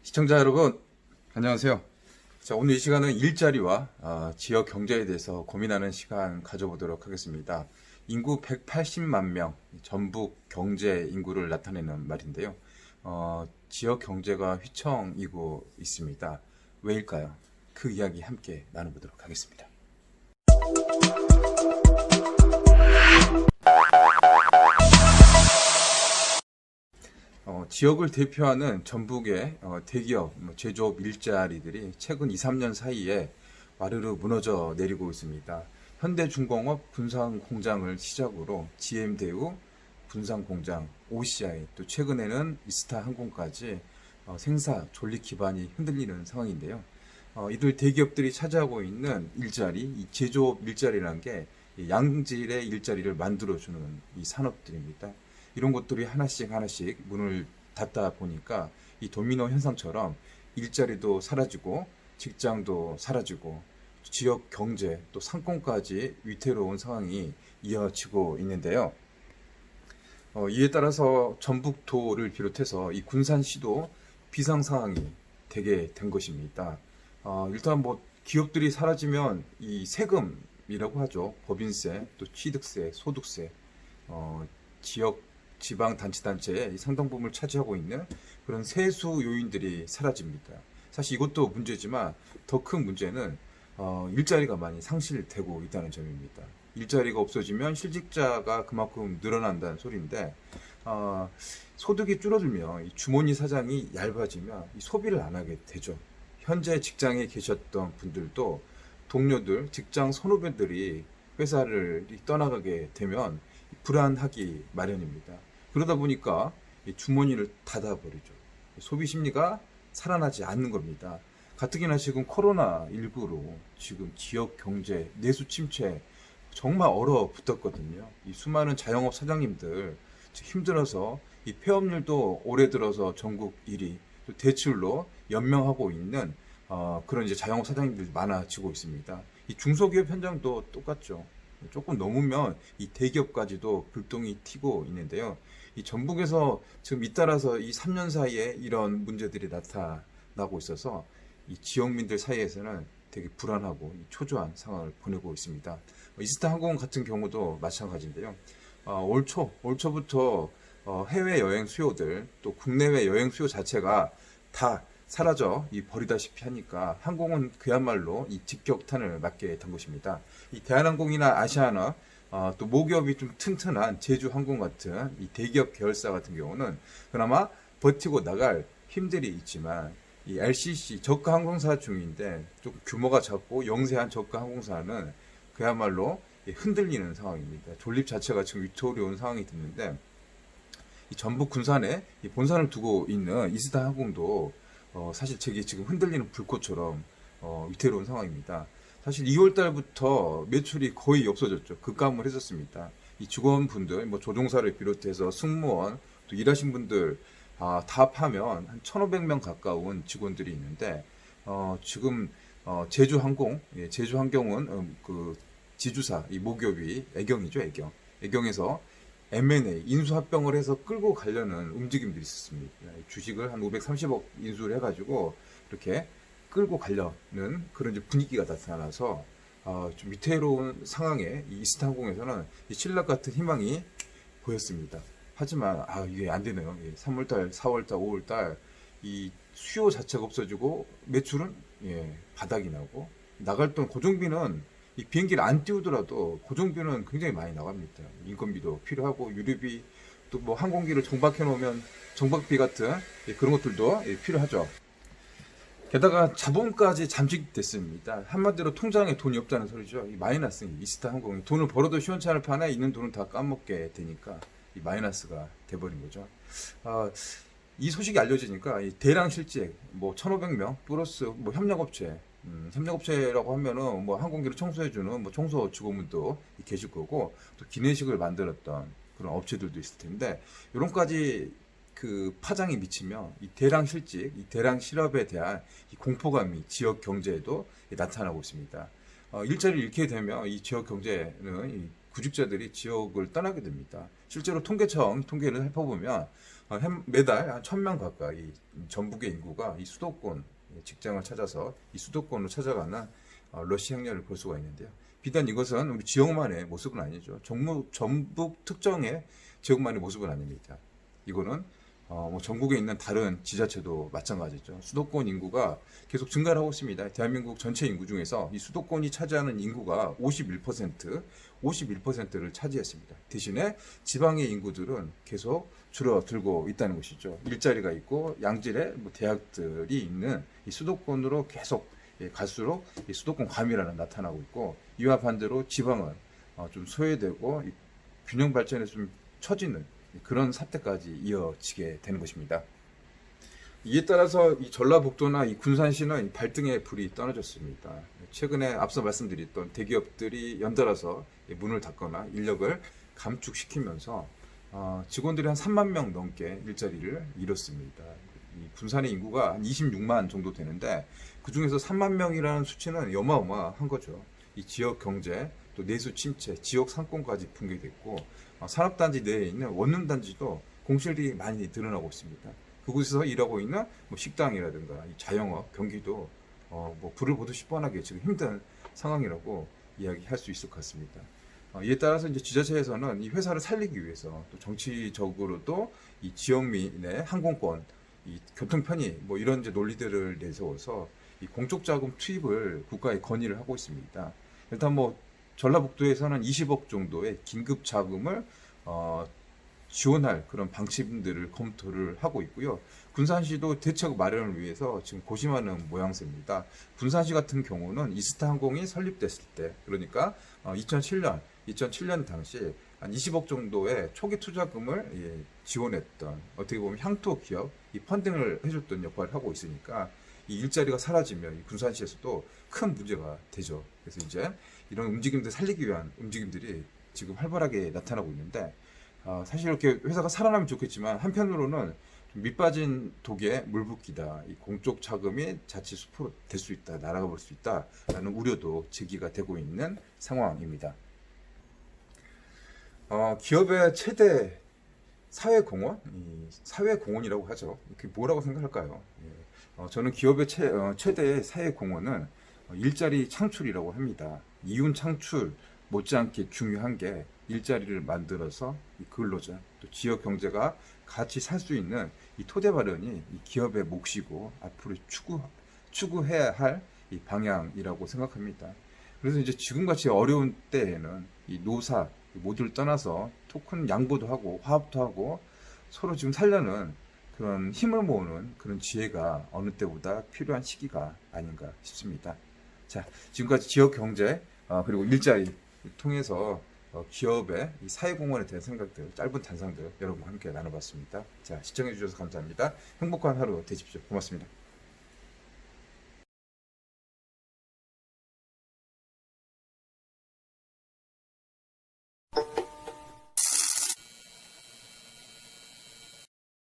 시청자 여러분, 안녕하세요. 자, 오늘 이 시간은 일자리와 지역 경제에 대해서 고민하는 시간 가져보도록 하겠습니다. 인구 180만 명, 전북 경제 인구를 나타내는 말인데요. 지역 경제가 휘청이고 있습니다. 왜일까요? 그 이야기 함께 나눠보도록 하겠습니다. 지역을 대표하는 전북의 대기업, 제조업 일자리들이 최근 2, 3년 사이에 와르르 무너져 내리고 있습니다. 현대중공업 군산공장을 시작으로 GM대우, 군산공장, OCI, 또 최근에는 이스타항공까지 생사 존립 기반이 흔들리는 상황인데요. 이들 대기업들이 차지하고 있는 일자리, 이 제조업 일자리라는 게 양질의 일자리를 만들어주는 이 산업들입니다. 이런 것들이 하나씩 문을 닫다 보니까 이 도미노 현상처럼 일자리도 사라지고 직장도 사라지고 지역 경제 또 상권까지 위태로운 상황이 이어지고 있는데요. 이에 따라서 전북도를 비롯해서 이 군산시도 비상 상황이 되게 된 것입니다. 일단 기업들이 사라지면 이 세금이라고 하죠. 법인세, 또 취득세, 소득세, 지역 지방자치단체의 상당 부분을 차지하고 있는 그런 세수 요인들이 사라집니다. 사실 이것도 문제지만 더 큰 문제는 일자리가 많이 상실되고 있다는 점입니다. 일자리가 없어지면 실직자가 그만큼 늘어난다는 소리인데 소득이 줄어들면 이 주머니 사장이 얇아지면 이 소비를 안 하게 되죠. 현재 직장에 계셨던 분들도 동료들, 직장 선후배들이 회사를 떠나가게 되면 불안하기 마련입니다. 그러다 보니까 주머니를 닫아버리죠. 소비 심리가 살아나지 않는 겁니다. 가뜩이나 지금 코로나19로 지금 지역 경제, 내수 침체 정말 얼어붙었거든요. 이 수많은 자영업 사장님들 힘들어서 이 폐업률도 올해 들어서 전국 1위, 또 대출로 연명하고 있는 그런 이제 자영업 사장님들이 많아지고 있습니다. 이 중소기업 현장도 똑같죠. 조금 넘으면 이 대기업까지도 불똥이 튀고 있는데요. 이 전북에서 지금 잇따라서 이 3년 사이에 이런 문제들이 나타나고 있어서 이 지역민들 사이에서는 되게 불안하고 초조한 상황을 보내고 있습니다. 이스타항공 같은 경우도 마찬가지인데요. 올 초부터 해외 여행 수요들 또 국내외 여행 수요 자체가 다 사라져 버리다시피 하니까 항공은 그야말로 이 직격탄을 맞게 된 것입니다. 이 대한항공이나 아시아나 또 모기업이 좀 튼튼한 제주항공 같은 이 대기업 계열사 같은 경우는 그나마 버티고 나갈 힘들이 있지만 이 LCC 저가 항공사 중인데 좀 규모가 작고 영세한 저가 항공사는 그야말로 흔들리는 상황입니다. 존립 자체가 지금 위태로운 상황이 됐는데 이 전북 군산에 이 본사를 두고 있는 이스타항공도 사실 저게 지금 흔들리는 불꽃처럼 위태로운 상황입니다. 사실 2월 달부터 매출이 거의 없어졌죠. 급감을 했었습니다. 이 직원분들, 조종사를 비롯해서 승무원, 또 일하신 분들 다 합하면 한 1,500명 가까운 직원들이 있는데 지금 제주항공, 제주항공은 그 지주사, 이 모기업이 애경이죠, 애경에서 M&A, 인수합병을 해서 끌고 가려는 움직임들이 있었습니다. 주식을 한 530억 인수를 해가지고 이렇게 끌고 가려는 그런 분위기가 나타나서 좀 위태로운 상황에 이 이스타항공에서는 이 신락 같은 희망이 보였습니다. 하지만 이게 안 되네요. 3월달, 4월달, 5월달 이 수요 자체가 없어지고 매출은 바닥이 나고 나갈 돈 고정비는 이 비행기를 안 띄우더라도 고정비는 굉장히 많이 나갑니다. 인건비도 필요하고 유류비 또 항공기를 정박해 놓으면 정박비 같은 그런 것들도 필요하죠. 게다가 자본까지 잠식됐습니다. 한마디로 통장에 돈이 없다는 소리죠. 이 마이너스, 이스타항공이 돈을 벌어도 시원찮을 판에 있는 돈을 다 까먹게 되니까 이 마이너스가 돼버린 거죠. 이 소식이 알려지니까 이 대량 실직 1,500명 플러스 협력업체라고 하면은 항공기를 청소해주는 청소 직원분도 계실 거고 또 기내식을 만들었던 그런 업체들도 있을 텐데 이런까지 그 파장이 미치면 이 대량 실직, 이 대량 실업에 대한 이 공포감이 지역 경제에도 나타나고 있습니다. 일자리를 잃게 되면 이 지역 경제는 구직자들이 지역을 떠나게 됩니다. 실제로 통계청 통계를 살펴보면 매달 한 1,000명 가까이 전북의 인구가 이 수도권 직장을 찾아서 이 수도권으로 찾아가는 러시 행렬을 볼 수가 있는데요. 비단 이것은 우리 지역만의 모습은 아니죠. 전북 특정의 지역만의 모습은 아닙니다. 이거는 전국에 있는 다른 지자체도 마찬가지죠. 수도권 인구가 계속 증가를 하고 있습니다. 대한민국 전체 인구 중에서 이 수도권이 차지하는 인구가 51%를 차지했습니다. 대신에 지방의 인구들은 계속 줄어들고 있다는 것이죠. 일자리가 있고 양질의 대학들이 있는 이 수도권으로 계속 갈수록 이 수도권 과밀화는 나타나고 있고, 이와 반대로 지방은 좀 소외되고 균형 발전에 좀 처지는 그런 사태까지 이어지게 되는 것입니다. 이에 따라서 이 전라북도나 이 군산시는 발등에 불이 떨어졌습니다. 최근에 앞서 말씀드렸던 대기업들이 연달아서 문을 닫거나 인력을 감축시키면서 직원들이 한 3만 명 넘게 일자리를 잃었습니다. 이 군산의 인구가 한 26만 정도 되는데 그 중에서 3만 명이라는 수치는 어마어마한 거죠. 이 지역 경제, 또 내수 침체, 지역 상권까지 붕괴됐고, 산업단지 내에 있는 원룸단지도 공실이 많이 드러나고 있습니다. 그곳에서 일하고 있는 식당이라든가 자영업, 경기도 불을 보듯이 뻔하게 지금 힘든 상황이라고 이야기할 수 있을 것 같습니다. 이에 따라서 이제 지자체에서는 이 회사를 살리기 위해서 또 정치적으로도 이 지역민의 항공권, 이 교통 편의 이런 이제 논리들을 내세워서 이 공적 자금 투입을 국가에 건의를 하고 있습니다. 일단 전라북도에서는 20억 정도의 긴급 자금을 지원할 그런 방침들을 검토를 하고 있고요. 군산시도 대책 마련을 위해서 지금 고심하는 모양새입니다. 군산시 같은 경우는 이스타항공이 설립됐을 때, 그러니까 2007년 당시 한 20억 정도의 초기 투자금을 지원했던, 어떻게 보면 향토 기업 이 펀딩을 해줬던 역할을 하고 있으니까 이 일자리가 사라지면 이 군산시에서도 큰 문제가 되죠. 그래서 이제 이런 움직임들 살리기 위한 움직임들이 지금 활발하게 나타나고 있는데, 사실 이렇게 회사가 살아나면 좋겠지만 한편으로는 좀 밑빠진 독에 물 붓기다. 이 공적 자금이 자칫 수포로 될 수 있다, 날아가 볼 수 있다라는 우려도 제기가 되고 있는 상황입니다. 기업의 최대 사회공헌, 사회공헌이라고 하죠. 그게 뭐라고 생각할까요? 저는 기업의 최대의 사회공헌은 일자리 창출이라고 합니다. 이윤 창출 못지않게 중요한 게 일자리를 만들어서 이 근로자, 또 지역 경제가 같이 살 수 있는 이 토대 마련이 이 기업의 몫이고 앞으로 추구해야 할 이 방향이라고 생각합니다. 그래서 이제 지금같이 어려운 때에는 이 노사 모두를 떠나서 토큰 양보도 하고 화합도 하고 서로 지금 살려는 그런 힘을 모으는 그런 지혜가 어느 때보다 필요한 시기가 아닌가 싶습니다. 자, 지금까지 지역 경제 그리고 일자리 통해서 기업의 이 사회공헌에 대한 생각들, 짧은 단상들 여러분과 함께 나눠봤습니다. 자, 시청해 주셔서 감사합니다. 행복한 하루 되십시오. 고맙습니다.